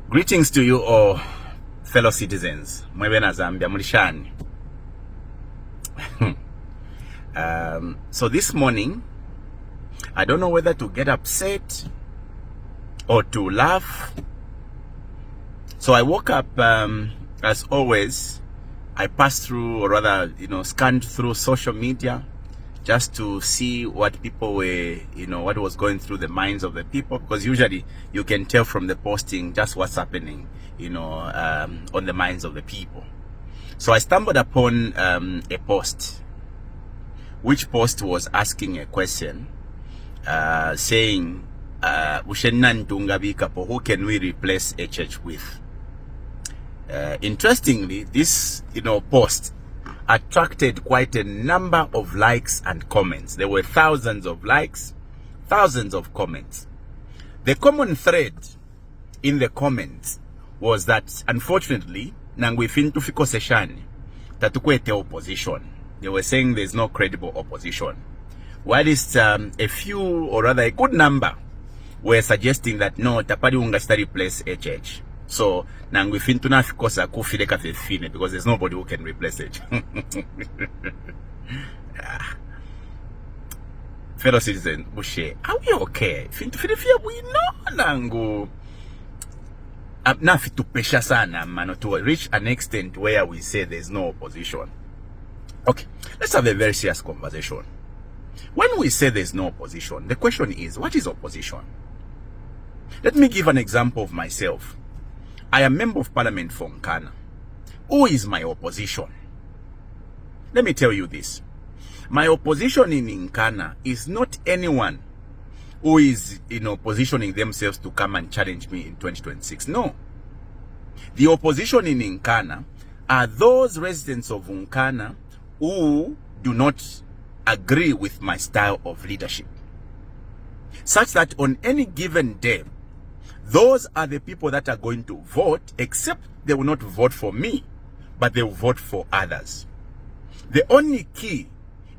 Greetings to you all, fellow citizens. Mwebe na Zambia, mulishani. So this morning, I don't know whether to get upset or to laugh. So I woke up, as always, I passed through, or rather, scanned through social media just to see what people were, what was going through the minds of the people, because usually you can tell from the posting just what's happening, on the minds of the people. So I stumbled upon a post, which post was asking a question, saying, who can we replace HH with? Interestingly, this, post attracted quite a number of likes and comments. There were thousands of likes, thousands of comments. The common thread in the comments was that, unfortunately, nangwifin tufiko seshani tatukwete opposition. They were saying there's no credible opposition. Whilst a few, or rather a good number, were suggesting that no, tapadi ungasta replace HH. So nangwifin tunafikosa kufileka fefine because there's nobody who can replace it. Fellow citizens, Bushe, are we okay? Fintufilifia we know nangu. Nafi tupesha sana mano to reach an extent where we say there's no opposition. Okay, let's have a very serious conversation. When we say there's no opposition, the question is, what is opposition? Let me give an example of myself. I am member of parliament for Nkana. Who is my opposition? Let me tell you this. My opposition in Nkana is not anyone who is, positioning themselves to come and challenge me in 2026. No. The opposition in Nkana are those residents of Nkana who do not agree with my style of leadership. Such that on any given day, those are the people that are going to vote, except they will not vote for me, but they will vote for others. The only key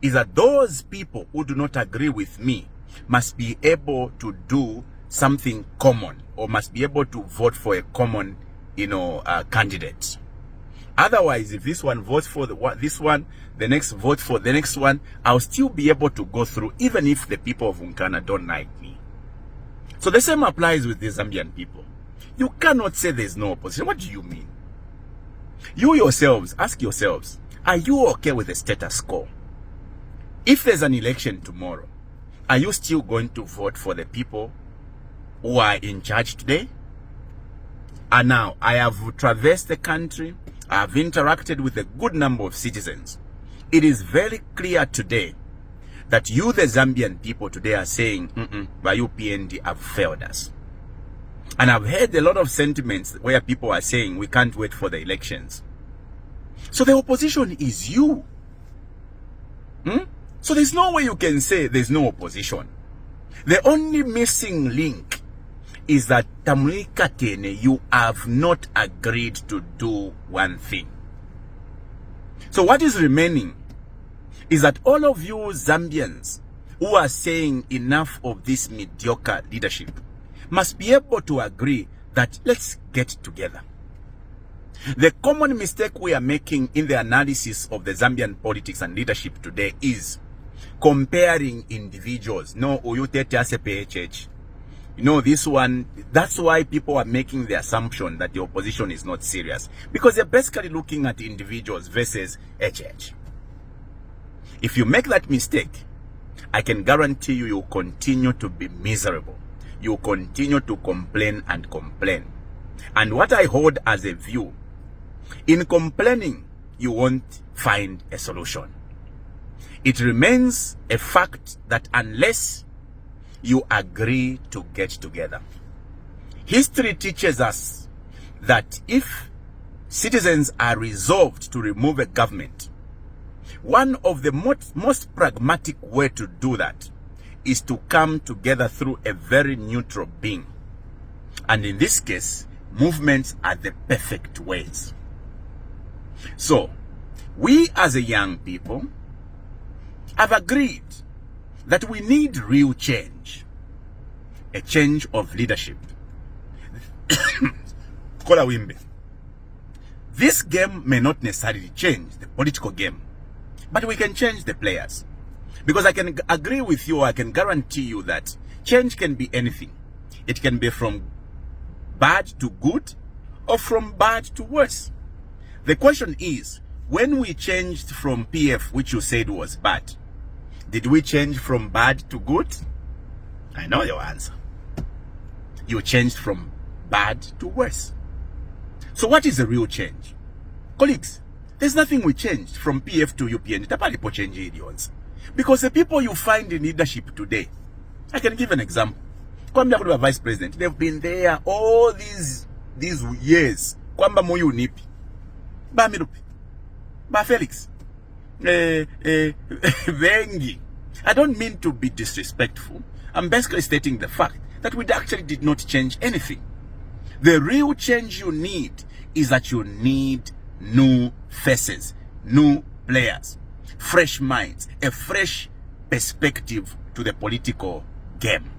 is that those people who do not agree with me must be able to do something common, or must be able to vote for a common, candidate. Otherwise, if this one votes for this one, the next vote for the next one, I'll still be able to go through, even if the people of Nkana don't like me. So the same applies with the Zambian people. You cannot say there's no opposition. What do you mean? You yourselves, ask yourselves, are you okay with the status quo? If there's an election tomorrow, are you still going to vote for the people who are in charge today? And now, I have traversed the country. I have interacted with a good number of citizens. It is very clear today that you, the Zambian people today, are saying, by UPND have failed us. And I've heard a lot of sentiments where people are saying we can't wait for the elections. So the opposition is you. So there's no way you can say there's no opposition. The only missing link is that Tamurikatene, you have not agreed to do one thing. So what is remaining is that all of you Zambians who are saying enough of this mediocre leadership must be able to agree that let's get together. The common mistake we are making in the analysis of the Zambian politics and leadership today is comparing individuals. No, Oyutete PHH. This one, that's why people are making the assumption that the opposition is not serious. Because they're basically looking at individuals versus HH. If you make that mistake, I can guarantee you, you'll continue to be miserable. You'll continue to complain and complain. And what I hold as a view, in complaining, you won't find a solution. It remains a fact that unless you agree to get together, history teaches us that if citizens are resolved to remove a government, one of the most pragmatic way to do that is to come together through a very neutral being. And in this case, movements are the perfect ways. So, we as a young people have agreed that we need real change. A change of leadership. Kola Wimbe. This game may not necessarily change the political game, but we can change the players. Because I can agree with you, I can guarantee you that change can be anything. It can be from bad to good or from bad to worse. The question is, when we changed from PF, which you said was bad, did we change from bad to good? I know your answer. You changed from bad to worse. So what is the real change? Colleagues, there's nothing we changed from PF to UPND. Tapalipo change idiots. Because the people you find in leadership today, I can give an example. Kwamba kuwa vice president, they've been there all these years. Kwamba moyo nipi. Ba Mirupi. Ba Felix. Vengi. I don't mean to be disrespectful. I'm basically stating the fact that we actually did not change anything. The real change you need is that you need new faces, new players, fresh minds, a fresh perspective to the political game.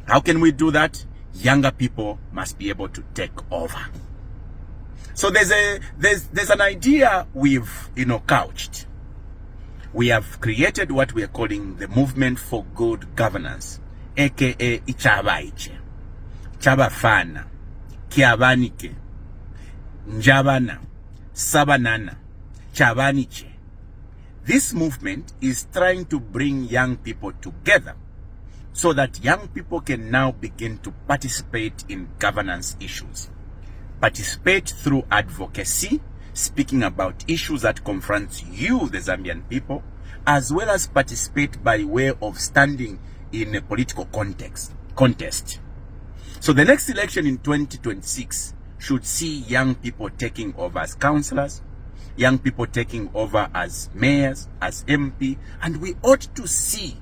How can we do that? Younger people must be able to take over. So there's an idea we've couched. We have created what we are calling the Movement for Good Governance, aka Ichabaiche, Chabafana, Kiabanike, Njabana, Sabanana, Chabaniche. This movement is trying to bring young people together so that young people can now begin to participate in governance issues. Participate through advocacy, speaking about issues that confront you, the Zambian people, as well as participate by way of standing in a political contest. So the next election in 2026 should see young people taking over as councillors, young people taking over as mayors, as MP, and we ought to see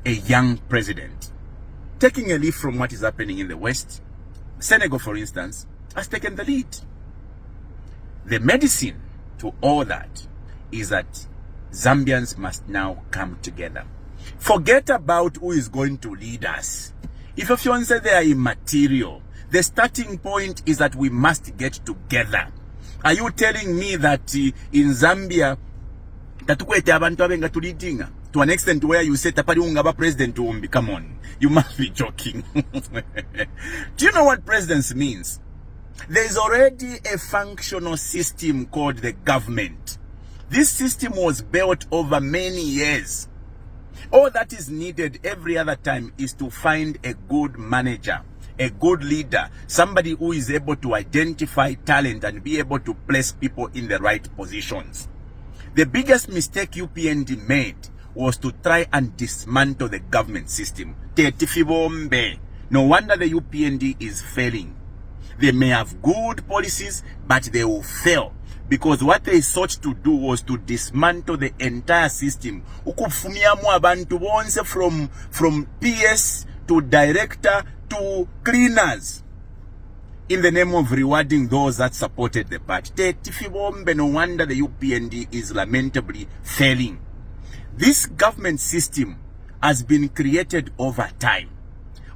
a young president taking a leaf from what is happening in the West. Senegal, for instance, has taken the lead. The medicine to all that is that Zambians must now come together. Forget about who is going to lead us. If your fiancé they are immaterial, the starting point is that we must get together. Are you telling me that in Zambia to an extent where you say tapari ungaba president umbi? Come on, you must be joking. Do you know what presidency means? There is already a functional system called the government. This system was built over many years. All that is needed every other time is to find a good manager, a good leader, somebody who is able to identify talent and be able to place people in the right positions. The biggest mistake UPND made was to try and dismantle the government system. No wonder the UPND is failing. They may have good policies, but they will fail. Because what they sought to do was to dismantle the entire system. From PS to director to cleaners, in the name of rewarding those that supported the party. No wonder the UPND is lamentably failing. This government system has been created over time.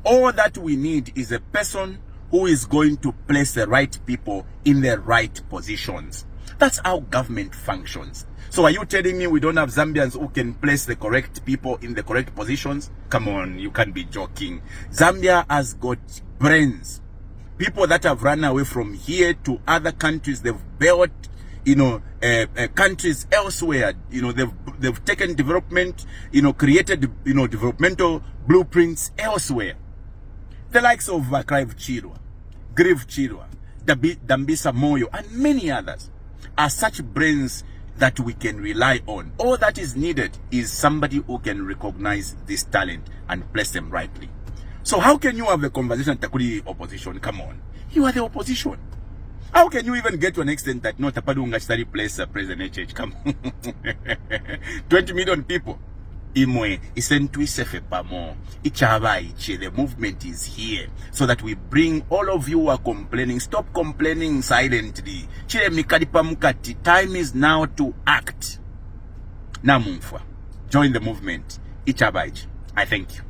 All that we need is a person who is going to place the right people in the right positions. That's how government functions. So are you telling me we don't have Zambians who can place the correct people in the correct positions? Come on, you can't be joking. Zambia has got brains. People that have run away from here to other countries, they've built, countries elsewhere. They've taken development, created, developmental blueprints elsewhere. The likes of Clive Chirwa, Grieve Chirwa, Dambisa Moyo, and many others are such brains that we can rely on. All that is needed is somebody who can recognize this talent and place them rightly. So how can you have a conversation with the opposition? Come on. You are the opposition. How can you even get to an extent that no Tapadunga study place President HH? Come on. 20 million people. The movement is here so that we bring all of you who are complaining. Stop complaining silently. Time is now to act. Join the movement. I thank you.